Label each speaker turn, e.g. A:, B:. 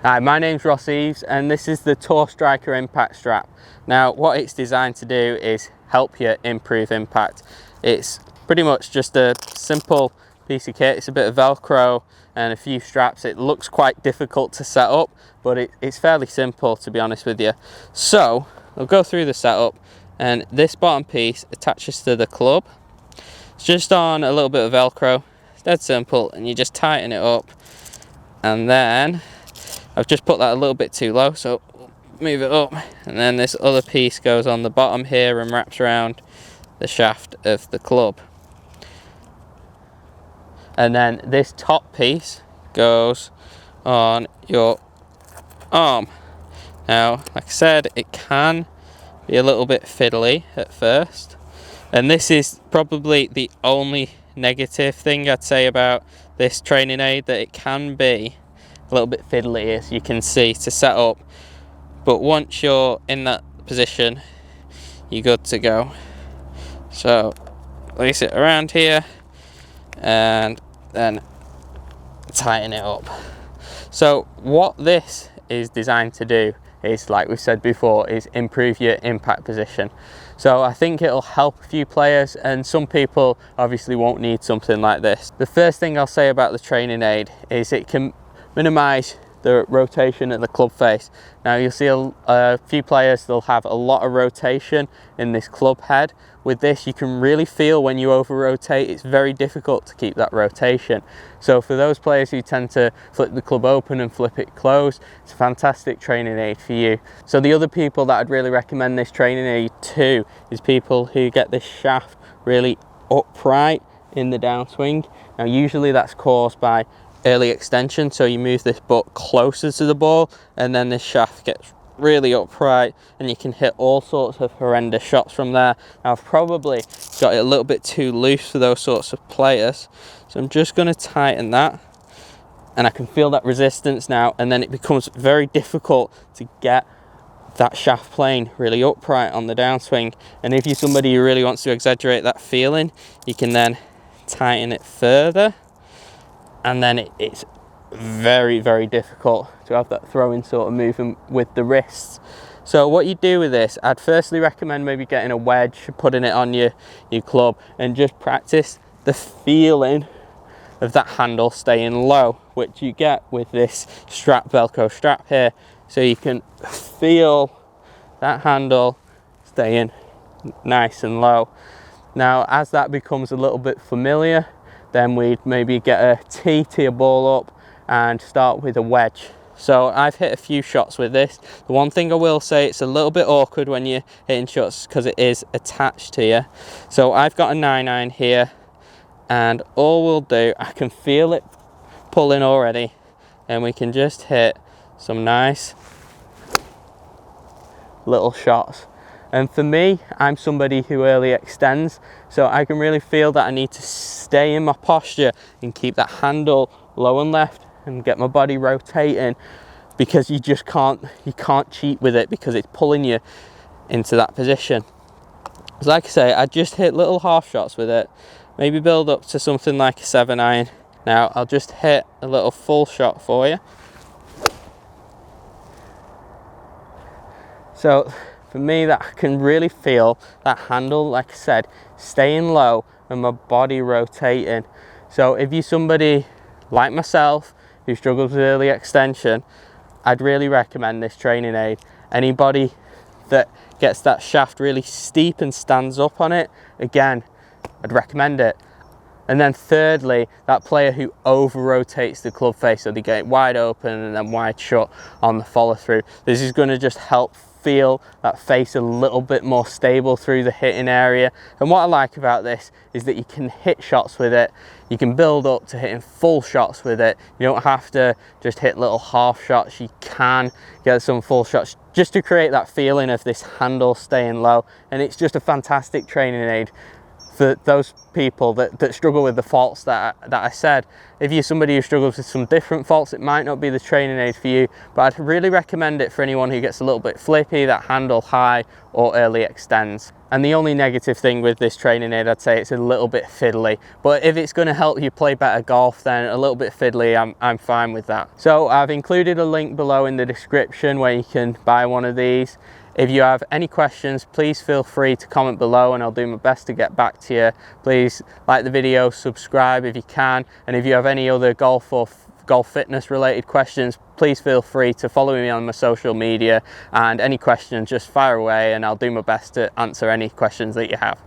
A: Hi, my name's ROSSEVES and this is the Tour Striker Impact Strap. Now what it's designed to do is help you improve impact. It's pretty much just a simple piece of kit. It's a bit of Velcro and a few straps. It looks quite difficult to set up, but it's fairly simple, to be honest with you. So I'll go through the setup, and this bottom piece attaches to the club. It's just on a little bit of Velcro. It's dead simple, and you just tighten it up, and then I've just put that a little bit too low, so move it up, and then this other piece goes on the bottom here and wraps around the shaft of the club. And then this top piece goes on your arm. Now, like I said, it can be a little bit fiddly at first, and this is probably the only negative thing I'd say about this training aid, that it can be a little bit fiddly, as you can see, to set up, but once you're in that position you're good to go. So place it around here and then tighten it up. So what this is designed to do is, like we said before, is improve your impact position. So I think it'll help a few players, and some people obviously won't need something like this. The first thing I'll say about the training aid is it can minimize the rotation at the club face. Now you'll see a few players, they'll have a lot of rotation in this club head. With this, you can really feel when you over rotate, it's very difficult to keep that rotation. So for those players who tend to flip the club open and flip it closed, it's a fantastic training aid for you. So the other people that I'd really recommend this training aid to is people who get this shaft really upright in the downswing. Now usually that's caused by early extension, so you move this butt closer to the ball and then this shaft gets really upright and you can hit all sorts of horrendous shots from there. Now I've probably got it a little bit too loose for those sorts of players, so I'm just going to tighten that, and I can feel that resistance now, and then it becomes very difficult to get that shaft plane really upright on the downswing. And if you're somebody who really wants to exaggerate that feeling, you can then tighten it further, and then it's very, very difficult to have that throwing sort of movement with the wrists. So what you do with this, I'd firstly recommend maybe getting a wedge, putting it on your club, and just practice the feeling of that handle staying low, which you get with this strap, Velcro strap here. So you can feel that handle staying nice and low. Now as that becomes a little bit familiar, then we'd maybe get a tee your ball up and start with a wedge. So I've hit a few shots with this. The one thing I will say, it's a little bit awkward when you're hitting shots because it is attached to you. So I've got a 9-iron here, and all we'll do, I can feel it pulling already, and we can just hit some nice little shots. And for me, I'm somebody who early extends, so I can really feel that I need to stay in my posture and keep that handle low and left and get my body rotating, because you can't cheat with it because it's pulling you into that position. So like I say, I just hit little half shots with it, maybe build up to something like a 7-iron. Now I'll just hit a little full shot for you. So for me, that I can really feel that handle, like I said, staying low and my body rotating. So if you're somebody like myself who struggles with early extension, I'd really recommend this training aid. Anybody that gets that shaft really steep and stands up on it, again, I'd recommend it. And then thirdly, that player who over rotates the club face, so they get it wide open and then wide shut on the follow through. This is going to just help feel that face a little bit more stable through the hitting area. And what I like about this is that you can hit shots with it. You can build up to hitting full shots with it. You don't have to just hit little half shots. You can get some full shots just to create that feeling of this handle staying low. And it's just a fantastic training aid for those people that struggle with the faults that I said. If you're somebody who struggles with some different faults, it might not be the training aid for you, but I'd really recommend it for anyone who gets a little bit flippy, that handle high or early extends. And the only negative thing with this training aid, I'd say it's a little bit fiddly. But if it's going to help you play better golf, then a little bit fiddly, I'm fine with that. So I've included a link below in the description where you can buy one of these. If you have any questions, please feel free to comment below and I'll do my best to get back to you. Please like the video, subscribe if you can, and if you have any other golf or golf fitness related questions, please feel free to follow me on my social media, and any questions just fire away and I'll do my best to answer any questions that you have.